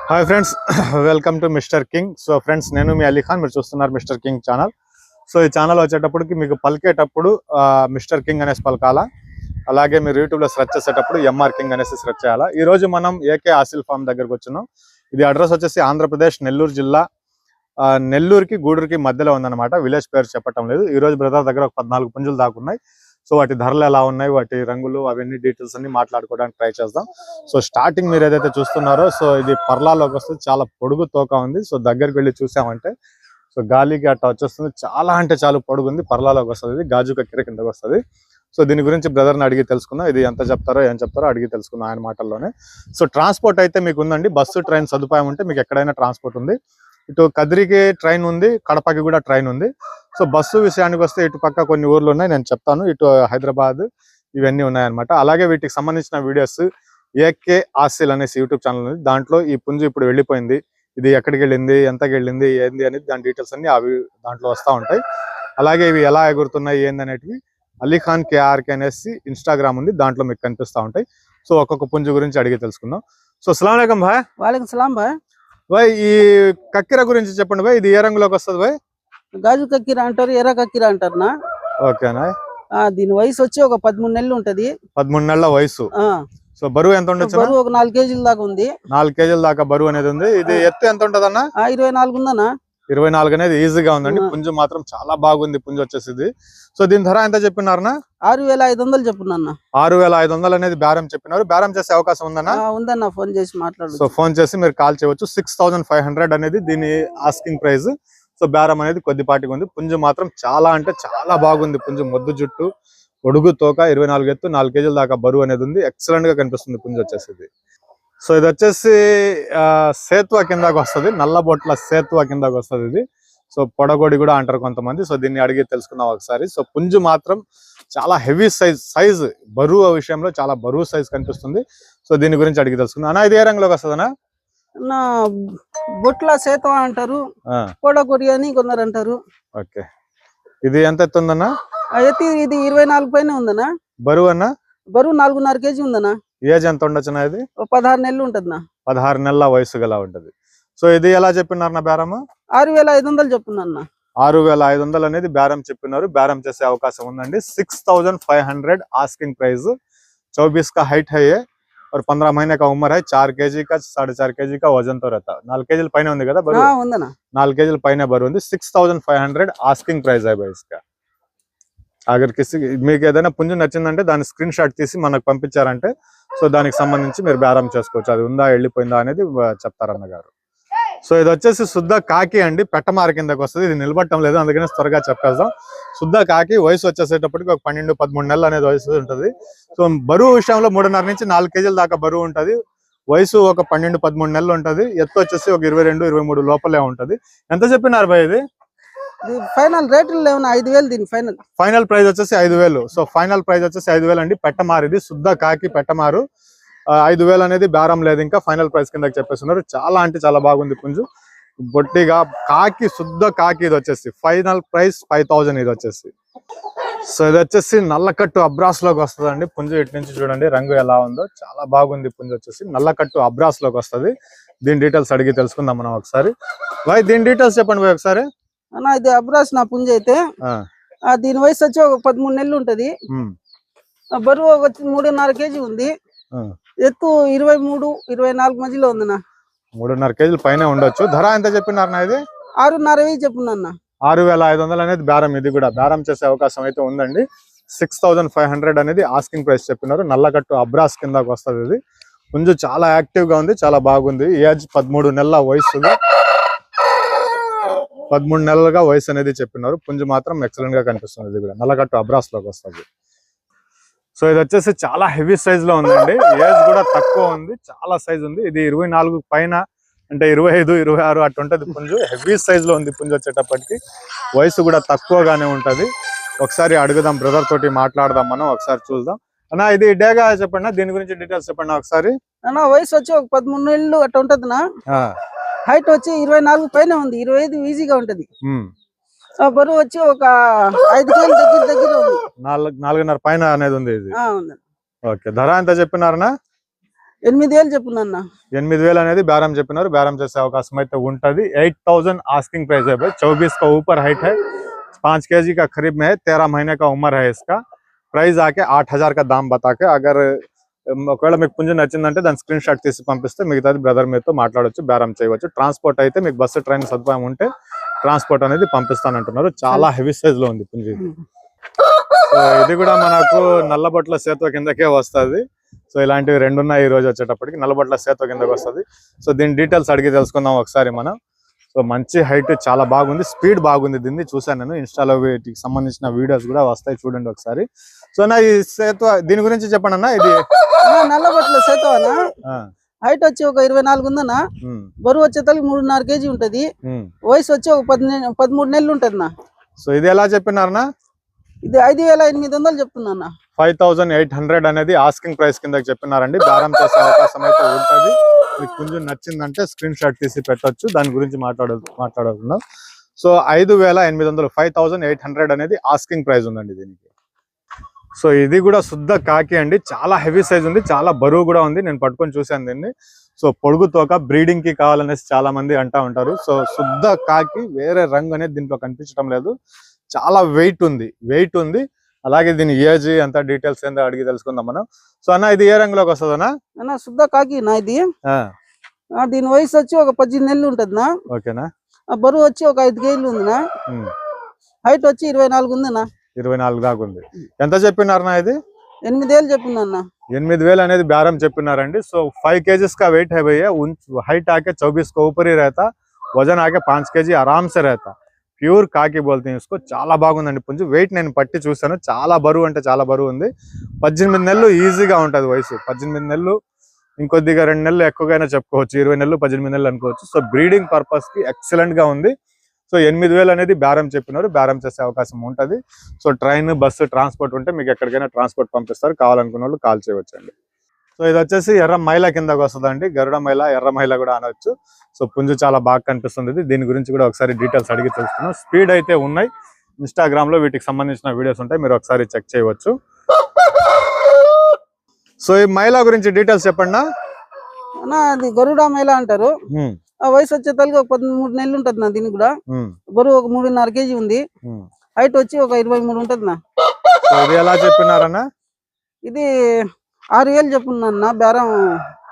Hi friends, welcome to mister king. So friends, నేను మీ అలీ ఖాన్, మీరు చూస్తున్నారు మిస్టర్ కింగ్ ఛానల్. సో ఈ ఛానల్ వచ్చేటప్పటికి మీకు పలికేటప్పుడు మిస్టర్ కింగ్ అనేసి పలకాలా, అలాగే మీరు యూట్యూబ్లో సెర్చ్ చేసేటప్పుడు ఎంఆర్ కింగ్ అనేసి సెర్చ్ చేయాలా. ఈ రోజు మనం ఏకే ఆసిల్ ఫార్మ్ దగ్గరకు వచ్చినాం. ఇది అడ్రస్ వచ్చేసి ఆంధ్రప్రదేశ్ నెల్లూరు జిల్లా, నెల్లూరుకి గూడూరుకి మధ్యలో ఉందన్నమాట. విలేజ్ పేరు చెప్పటం లేదు. ఈ రోజు బ్రదర్ దగ్గర ఒక 14 పుంజులు దాకున్నాయి. సో వాటి ధరలు ఎలా ఉన్నాయి, వాటి రంగులు, అవన్నీ డీటెయిల్స్ అన్ని మాట్లాడుకోవడానికి ట్రై చేద్దాం. సో స్టార్టింగ్ మీరు ఏదైతే చూస్తున్నారో, సో ఇది పర్లాలోకి వస్తుంది. చాలా పొడుగు తోక ఉంది. సో దగ్గరికి వెళ్ళి చూసామంటే సో గాలికి అట్లా వచ్చేస్తుంది. చాలా అంటే చాలా పొడుగు ఉంది. పర్లాలోకి వస్తుంది. ఇది గాజు కక్కెర కిందకి వస్తుంది. సో దీని గురించి బ్రదర్ని అడిగి తెలుసుకుందాం. ఇది ఎంత చెప్తారో ఏం చెప్తారో అడిగి తెలుసుకుందాం ఆయన మాటల్లోనే. సో ట్రాన్స్పోర్ట్ అయితే మీకు ఉందండి. బస్సు ట్రైన్ సదుపాయం ఉంటే మీకు ఎక్కడైనా ట్రాన్స్పోర్ట్ ఉంది. ఇటు కదిరికి ట్రైన్ ఉంది, కడపకి కూడా ట్రైన్ ఉంది. సో బస్సు విషయానికి వస్తే ఇటు పక్క కొన్ని ఊర్లు ఉన్నాయి, నేను చెప్తాను. ఇటు హైదరాబాద్ ఇవన్నీ ఉన్నాయన్నమాట. అలాగే వీటికి సంబంధించిన వీడియోస్ ఏకే ఆసిల్ అనేసి యూట్యూబ్ ఛానల్ ఉంది. దాంట్లో ఈ పుంజు ఇప్పుడు వెళ్ళిపోయింది, ఇది ఎక్కడికి వెళ్ళింది, ఎంతకి వెళ్ళింది, ఏంది అనేది దాని డీటెయిల్స్ అన్ని అవి దాంట్లో వస్తూ ఉంటాయి. అలాగే ఇవి ఎలా ఎగురుతున్నాయి ఏంది అనేటివి అలీ ఖాన్ కేఆర్కే అనేసి ఇన్స్టాగ్రామ్ ఉంది, దాంట్లో మీకు కనిపిస్తూ ఉంటాయి. సో ఒక్కొక్క పుంజు గురించి అడిగి తెలుసుకుందాం. సో అస్సలాము అలైకుం భాయ్. వాలేకుం సలాం భాయ్. భాయ్, ఈ కక్కెర గురించి చెప్పండి భాయ్. ఇది ఏ రంగులోకి వస్తుంది భాయ్? గాజు కక్కిర అంటారు, ఎర్ర కక్కిర అంటారు. ఓకేనా. దీని వయసు వచ్చి ఒక 13 నెలలు ఉంటది. 13 నెలల వయసు. సో బరువు ఎంత ఉండొచ్చు? బరువు ఒక 4 కేజీల దాకా ఉంది. 4 కేజీల దాకా బరువు అనేది ఉంది. ఇది ఎత్తు ఎంత ఉంటది అన్న? 24 ఉందన్నా. 24 అనేది ఈజీగా ఉందండి. పుంజు మాత్రం చాలా బాగుంది. పుంజు వచ్చేసి సో దీని ధర ఎంత చెప్పినారనా? 6500 చెప్పున్నా. 6500 అనేది బేరం చెప్పినారు. బేరం చేసే అవకాశం ఉందన్నా? ఉందన్నా, ఫోన్ చేసి మాట్లాడు. సో ఫోన్ చేసి మీరు కాల్ చేయవచ్చు. 6500 అనేది దీని ఆస్కింగ్ ప్రైస్. సో బేరం అనేది కొద్దిపాటిగా ఉంది. పుంజు మాత్రం చాలా అంటే చాలా బాగుంది. పుంజు మొద్దు జుట్టు, పొడుగు తోక, 24 ఎత్తు, 4 కేజీల దాకా బరువు అనేది ఉంది. ఎక్సలెంట్ గా కనిపిస్తుంది పుంజు వచ్చేసి. సో ఇది వచ్చేసి సేత్వా కిందకు వస్తుంది, నల్ల బొట్ల సేత్వా కిందకు వస్తుంది ఇది. సో పొడగొడి కూడా అంటారు కొంతమంది. సో దీన్ని అడిగి తెలుసుకుందాం ఒకసారి. సో పుంజు మాత్రం చాలా హెవీ సైజ్ బరువు విషయంలో చాలా బరువు సైజ్ కనిపిస్తుంది. సో దీని గురించి అడిగి తెలుసుకుందాం. అన్న ఇది ఏ రంగులోకి వస్తుందన్నా? బొట్ల సేతవ అంటారు, పొడగొడి అని కొందరు అంటారు. ఓకే. ఇది ఎంత ఎత్తుందన్నా? ఎత్తి ఇది 24 పైన ఉందన్నా. బరువు అన్న? బరువు 4.5 కేజీ ఉందన్నా. ఏజ్ ఎంత ఉండొచ్చునా? ఇది 16 నెలలు ఉంటది. 16 నెలల వయసు గల ఉంటది. సో ఇది ఎలా చెప్పినారు నా బేరము? 6500 చెప్పున్నా. 6500 అనేది బేరం చెప్పినారు. బేరం చేసే అవకాశం ఉందండి. 6500 ఆస్కింగ్ ప్రైస్. 24 का हाइट है ये और 15 महीने का उम्र है. 4 केजी का 4.5 केजी का वजन तो रहता. 4 केजी పైన ఉంది కదా బరువు? 4 కేజీల పైన బరువు ఉంది. 6500 ఆస్కింగ్ ప్రైస్ है भाई इसका. అగర్ మీకు ఏదైనా పుంజు నచ్చిందంటే దాని స్క్రీన్ షాట్ తీసి మనకు పంపించారంటే సో దానికి సంబంధించి మీరు బేరం చేసుకోవచ్చు. అది ఉందా వెళ్ళిపోయిందా అనేది చెప్తారన్న గారు. సో ఇది వచ్చేసి శుద్ధ కాకి అండి. పెట్టమార కిందకి వస్తుంది. ఇది నిలబట్టం లేదు, అందుకని త్వరగా చెప్పేద్దాం. శుద్ధ కాకి. వయసు వచ్చేసేటప్పటికి ఒక 12-13 నెలలు అనేది వయసు ఉంటుంది. సో బరువు విషయంలో 3.5 నుంచి 4 కేజీల దాకా బరువు ఉంటుంది. వయసు ఒక 12-13 నెలలు ఉంటుంది. ఎత్తు వచ్చేసి ఒక 22-23 లోపలే ఉంటుంది. ఎంత చెప్పినారు భయ్ ఇది? ఫైనల్ రేట్లు లేవన్నా 5000. దీని ఫైనల్ ప్రైస్ వచ్చేసి 5000. సో ఫైనల్ ప్రైస్ వచ్చేసి 5000 అండి. పెట్టమారు ఇది, శుద్ధ కాకి పెట్టమారు. 5000 అనేది బేరం లేదు, ఇంకా ఫైనల్ ప్రైస్ కిందకి చెప్పేస్తున్నారు. చాలా అంటే చాలా బాగుంది పుంజు. బొట్టిగా కాకి, శుద్ధ కాకి. ఇది వచ్చేసి ఫైనల్ ప్రైస్ 5000 ఇది వచ్చేసి. సో ఇది వచ్చేసి నల్లకట్టు అబ్రాస్ లోకి వస్తుందండి పుంజు. ఇటు నుంచి చూడండి రంగు ఎలా ఉందో, చాలా బాగుంది పుంజు వచ్చేసి. నల్లకట్టు అబ్రాస్ లోకి వస్తుంది. దీని డీటెయిల్స్ అడిగి తెలుసుకుందాం మనం ఒకసారి. భాయ్ దీని డీటెయిల్స్ చెప్పండి భాయ్ ఒకసారి. అన్నా ఇది అబ్రాస్ నా పుంజు అయితే. దీని వయసు వచ్చి ఒక 13 నెలలు ఉంటది. బరువు ఒక 3.5 కేజీ ఉంది. ఎత్తు 23-24 మధ్యలో ఉందన్నా. 3.5 కేజీల పైన ఉండొచ్చు. ధర ఎంత చెప్పినారన్నా ఇది? 6.5 చెప్పున్నా. 6500 అనేది బేరం. ఇది కూడా బేరం చేసే అవకాశం అయితే ఉందండి. 6500 అనేది ఆస్కింగ్ ప్రైస్ చెప్పినారు. నల్లకట్టు అబ్రాస్ కిందకు వస్తుంది ఇది. పుంజు చాలా యాక్టివ్ గా ఉంది, చాలా బాగుంది. ఏజ్ 13 నెలల వయసు, 13 నెలలుగా వయసు అనేది చెప్పినారు. పుంజు మాత్రం ఎక్సలెంట్ గా కనిపిస్తుంది. ఇది కూడా నల్లకట్టు అబ్రాస్ లోకి వస్తుంది. సో ఇది వచ్చేసి చాలా హెవీ సైజ్ లో ఉందండి. ఏజ్ కూడా తక్కువ ఉంది, చాలా సైజ్ ఉంది. ఇది 24 పైన అంటే 25-26 అటు ఉంటది పుంజు. హెవీ సైజ్ లో ఉంది పుంజు వచ్చేటప్పటికి. వయసు కూడా తక్కువగానే ఉంటది. ఒకసారి అడుగుదాం, బ్రదర్ తోటి మాట్లాడదాం మనం, ఒకసారి చూద్దాం. అన్నా ఇది డేగా చెప్పండి, దీని గురించి డీటెయిల్స్ చెప్పండి ఒకసారి. అన్న వయసు వచ్చి ఒక 13 నెలలు అట్లా ఉంటది. హైట్ వచ్చి 24 పైన ఉంది. 25 ఈజీగా ఉంటది. బరువు వచ్చి ఒక 5 కేజీల దగ్గర ఉంది. 4.5 పైన అనేది ఉంది ఇది. ఓకే. ధర ఎంత చెప్పినారనా? 8,000 చెప్పునన్నా. 8,000 అనేది బేరం చెప్పినారు, బేరం చేసే అవకాశం అయితే ఉంటది. 8,000 आस्किंग प्राइस है भाई। 24 का ऊपर हाइट है, 5 kg का करीब में है, 13 महीने का उम्र है इसका। ప్రైస్ ఆకే 8,000 का दाम बता के अगर ఒకవేళ మీకు పుంజు నచ్చిందంటే దాని స్క్రీన్ షాట్ తీసి పంపిస్తే మిగతాది బ్రదర్ మీతో మాట్లాడొచ్చు, బేరం చేయవచ్చు. ట్రాన్స్పోర్ట్ అయితే మీకు బస్సు ట్రైన్ సదుపాయం ఉంటే ట్రాన్స్పోర్ట్ అనేది పంపిస్తానంటున్నారు. చాలా హెవీ సైజ్ లో ఉంది పుంజు ఇది. సో ఇది కూడా మనకు నల్లబొట్ల సేతువ కిందకే వస్తుంది. సో ఇలాంటివి 2 ఉన్నాయి ఈ రోజు వచ్చేటప్పటికి. నల్లబొట్ల సేతువ కిందకి వస్తుంది. సో దీని డీటెయిల్స్ అడిగి తెలుసుకుందాం ఒకసారి మనం. సో మంచి హైట్, చాలా బాగుంది, స్పీడ్ బాగుంది. దీన్ని చూసాను నేను, ఇన్స్టాలో వీటికి సంబంధించిన వీడియోస్ కూడా వస్తాయి, చూడండి ఒకసారి. సో నా ఈ సేతువ దీని గురించి చెప్పండి అన్న. ఇది నల్లబొట్ల సేతువనా, హైట్ వచ్చి ఒక 24 ఉందన్నా. బరువు వచ్చేతలకి 3.5 kg ఉంటది. వయసు వచ్చి ఒక 13 నెలలు ఉంటది నా. సో ఇది ఎలా చెప్పినారనా? ఇది 5,800 చెప్తున్నా. 5,800 అనేది ఆస్కింగ్ ప్రైస్ కింద చెప్పినారండి. బేరం చేసే అవకాశం అయితే ఉంటది. మీకు కొంచెం నచ్చిందంటే స్క్రీన్ షాట్ తీసి పెట్టొచ్చు, దాని గురించి మాట్లాడుకుందాం. సో 5,800, 5,800 అనేది ఆస్కింగ్ ప్రైస్ ఉందండి దీనికి. సో ఇది కూడా శుద్ధ కాకి అండి, చాలా హెవీ సైజ్ ఉంది, చాలా బరువు కూడా ఉంది. నేను పట్టుకొని చూశాను దీన్ని. సో పొడుగు తోక బ్రీడింగ్ కి కావాలనేసి చాలా మంది అంటా ఉంటారు. సో శుద్ధ కాకి, వేరే రంగు అనేది దీంట్లో కనిపించడం లేదు. చాలా వెయిట్ ఉంది. అలాగే దీని ఏజ్ అంతా డీటెయిల్స్ ఏందో అడిగి తెలుసుకుందాం మనం. సో అన్న ఇది ఏ రంగులోకి వస్తుంది అన్న? శుద్ధ కాకి నా ఇది. దీని వయసు వచ్చి ఒక 18 నెలలు ఉంటది నా. ఓకేనా. బరువు వచ్చి ఒక 5 kg ఉంది నా. హైట్ వచ్చి 24 ఉంది నా. 24 దాకా ఉంది. ఎంత చెప్పినారు నా? ఇది 8,000 చెప్తున్నా. 8,000 అనేది బేరం చెప్పినారండి. సో 5 kg का वेट है भैया, हाइट आके 24 के ऊपर ही रहता, वजन आके 5 kg आराम से रहता. ప్యూర్ కాకి బోల్తే ఇసుకో. చాలా బాగుందండి పుంజు. వెయిట్ నేను పట్టి చూసాను, చాలా బరువు అంటే చాలా బరువు ఉంది. 18 నెలలు ఈజీగా ఉంటది వయసు. 18 నెలలు, ఇంకొద్దిగా 2 నెలలు ఎక్కువగానే చెప్పుకోవచ్చు. 20 నెలలు 18 నెలలు అనుకోవచ్చు. సో బ్రీడింగ్ పర్పస్ కి ఎక్సలెంట్ గా ఉంది. సో 8,000 అనేది బేరం చెప్పినారు, బేరం చేసే అవకాశం ఉంటది. సో ట్రైన్, బస్సు ట్రాన్స్పోర్ట్ ఉంటే మీకు ఎక్కడికైనా ట్రాన్స్పోర్ట్ పంపిస్తారు. కావాలనుకున్న వాళ్ళు కాల్ చేయవచ్చండి. సో ఇది వచ్చేసి ఎర్ర మైల కిందకు వస్తుందండి. గరుడ మైల, ఎర్ర మైల కూడా అనొచ్చు. సో పుంజు చాలా బాగా కనిపిస్తుంది. దీని గురించి కూడా ఒకసారి డీటెయిల్స్ అడిగి తెలుసుకున్నాం. స్పీడ్ అయితే ఉన్నాయి. ఇన్స్టాగ్రామ్ లో వీటికి సంబంధించిన వీడియోస్ ఉంటాయి, మీరు ఒకసారి చెక్ చేయవచ్చు. సో ఈ మైల గురించి డీటెయిల్స్ చెప్పండి. అది గరుడ మైల అంటారు. ఆ వయసు వచ్చేతలకి ఒక 13 నెలలు ఉంటది నా. దీనికి కూడా బరువు ఒక 3.5 kg ఉంది. హైట్ వచ్చి ఒక 23 ఉంటది నా. ఇది ఎలా చెప్పినారన్నా? ఇది 6,000 చెప్పున్నా. బేరం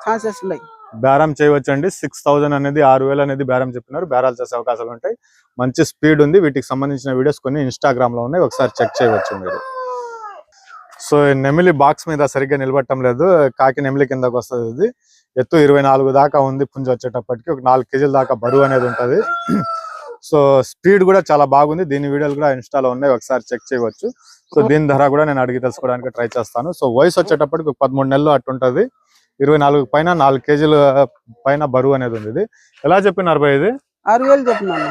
ఛాన్సెస్ ఉన్నాయి, బేరం చేయవచ్చండి. 6,000 అనేది, 6,000 అనేది బేరం చెప్పినారు. బేరాలు చేసే అవకాశాలు ఉంటాయి. మంచి స్పీడ్ ఉంది. వీటికి సంబంధించిన వీడియోస్ కొన్ని ఇన్స్టాగ్రామ్ లో ఉన్నాయి, ఒకసారి చెక్ చేయవచ్చు మీరు. సో నెమిలి బాక్స్ మీద సరిగ్గా నిలబట్టం లేదు, కాకి నెమిలి కిందకు వస్తుంది. ఇది ఎత్తు 24 దాకా ఉంది. పుంజు వచ్చేటప్పటికి ఒక 4 kg దాకా బరువు అనేది ఉంటది. సో స్పీడ్ కూడా చాలా బాగుంది. దీని వీడియోలు కూడా ఇన్స్టాలో ఉన్నాయి, ఒకసారి చెక్ చేయవచ్చు. సో దీని ధర కూడా నేను అడిగి తెలుసుకోవడానికి ట్రై చేస్తాను. సో వయసు వచ్చేటప్పటికి 13 నెలలు అట్టుంటది. 24 పైన 4 kg పైన బరువు అనేది ఉంది. ఇది ఎలా చెప్పినారు భయ్? ఇది 6,000 చెప్తున్నాను.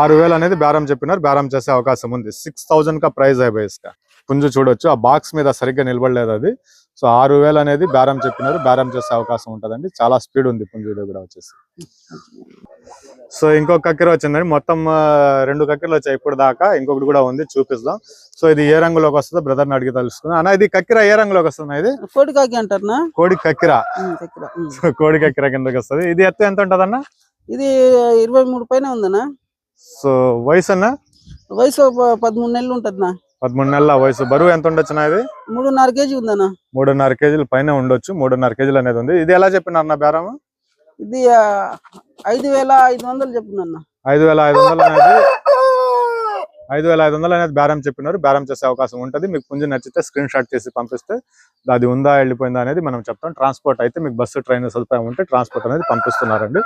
6,000 అనేది బేరం చెప్పినారు, బేరం చేసే అవకాశం ఉంది. 6,000 का ప్రైస్ है भैया इसका. పుంజు చూడొచ్చు, ఆ బాక్స్ మీద సరిగ్గా నిలబడలేదు అది. సో 6,000 అనేది బేరం చెప్పినారు, బేరం చేసే అవకాశం ఉంటదండి. చాలా స్పీడ్ ఉంది పుంజు కూడా వచ్చేసి. సో ఇంకొక కక్కెర వచ్చిందండి. మొత్తం 2 కక్కెరలు వచ్చాయి ఇప్పుడు దాకా. ఇంకొకటి కూడా ఉంది, చూపిస్తాం. సో ఇది ఏ రంగులోకి వస్తుందో బ్రదర్ ని అడిగి తెలుసుకుందాం. అన్న ఇది కక్కెర ఏ రంగులోకి వస్తుంది? ఇది కోడి కాకి అంటారు. కోడి కక్కెర. కోడి కక్కెర కిందకి వస్తుంది. ఇది ఎత్తు ఎంత ఉంటది అన్న? ఇది 23 పైన ఉందన్నా. సో వయసు అన్న? వయసు 13 నెలలు ఉంటది నా. 13 నెలల వయసు. బరువు ఎంత ఉండొచ్చు నా? ఇది 3.5 kg ఉందన్నా. 3.5 kg పైన ఉండొచ్చు. 3.5 kg అనేది ఉంది. ఇది ఎలా చెప్పినారు నా బేరం? ఇది 5,500 చెప్తున్నా. 5,500 అనేది 5,500 అనేది బేరం చెప్పినారు, బేరం చేసే అవకాశం ఉంటది. మీకు పుంజు నచ్చితే స్క్రీన్ షాట్ చేసి పంపిస్తే అది ఉందా వెళ్ళిపోయిందా అనేది మనం చెప్తాం. ట్రాన్స్పోర్ట్ అయితే మీకు బస్సు, ట్రైన్ సదుపాయం ఉంటే ట్రాన్స్పోర్ట్ అనేది పంపిస్తున్నారండి.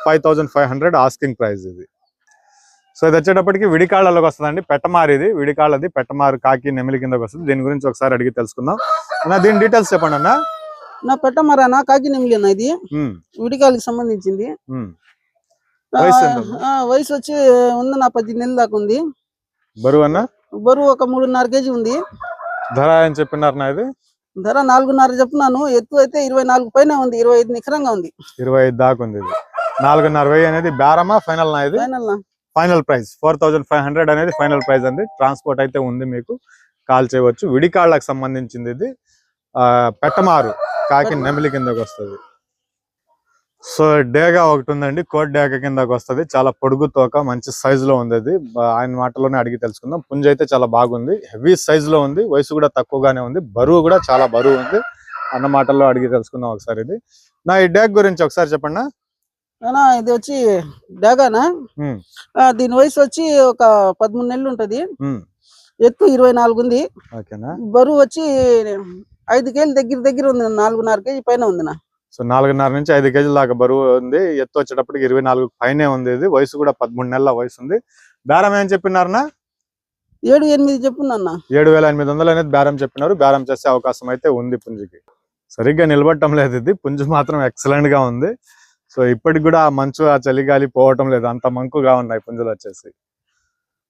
5,500 ఆస్కింగ్ ప్రైస్ ఇది. సో ఇది వచ్చేటప్పటికి విడికాళ్ళలోకి వస్తుందండి. పెట్టమారు ఇది, విడికాళ్ళది పెట్టమారు కాకి నెమిలి కిందకి వస్తుంది. దీని గురించి ఒకసారి అడిగి తెలుసుకుందాం. అన్న దీని డీటెయిల్స్ చెప్పండి అన్న. నా పెట్టమారా కాకి నెమిలి అన్న. ఇది విడికాళ్ళకి సంబంధించింది. వయసు వచ్చి ఉంది నా 10 నెలల దాకా ఉంది. బరువు అన్న? బరువు ఒక 3.5 kg ఉంది. ధర ఏం చెప్పినారు నా? ఇది ధర 4.5 చెప్తున్నాను. ఎత్తు అయితే 24 పైన ఉంది, 25 నిఖరంగా ఉంది. 25 దాకా ఉంది. ఇది 4,500 అనేది బేరమా ఫైనల్ నా? ఇది ఫైనల్ ప్రైస్ 4,500 అనేది ఫైనల్ ప్రైస్ అండి. ట్రాన్స్పోర్ట్ అయితే ఉంది, మీకు కాల్ చేయవచ్చు. విడికాళ్ళకి సంబంధించింది ఇది. పెట్టమారు కాకి నెమిలి కిందకి వస్తుంది. సో డేగా ఒకటి ఉందండి, కోట్ డేగ కిందకి వస్తుంది. చాలా పొడుగు తోక, మంచి సైజ్ లో ఉంది. అది ఆయన మాటలోనే అడిగి తెలుసుకుందాం. పుంజ అయితే చాలా బాగుంది, హెవీ సైజ్ లో ఉంది, వయసు కూడా తక్కువగానే ఉంది, బరువు కూడా చాలా బరువు ఉంది అన్న మాటల్లో అడిగి తెలుసుకుందాం ఒకసారి. ఇది నా ఈ డేగ్ గురించి ఒకసారి చెప్పండి. ఇది వచ్చి డేగానా, దీని వయసు వచ్చి ఒక 13 నెలలు ఉంటది. ఎత్తు 24 ఉంది. బరువు వచ్చి 5 కేజీలు దగ్గర ఉంది, 4.5 కేజీ పైన ఉంది. సో 4.5 నుంచి 5 కేజీల దాకా బరువు ఉంది. ఎత్తు వచ్చేటప్పటికి 24 పైనే ఉంది. ఇది వయసు కూడా 13 నెలల వయసు ఉంది. బేరం ఏం చెప్పినారన్నా? 7,800 చెప్పున్నా. 7,800 అనేది బేరం చెప్పినారు. బేరం చేసే అవకాశం అయితే ఉంది. పుంజుకి సరిగ్గా నిలబడటం లేదు. ఇది పుంజు మాత్రం ఎక్సలెంట్ గా ఉంది. సో ఇప్పటికి కూడా ఆ మంచు, ఆ చలిగాలి పోవటం లేదు, అంత మంకుగా ఉన్నాయి పుంజులు వచ్చేసి.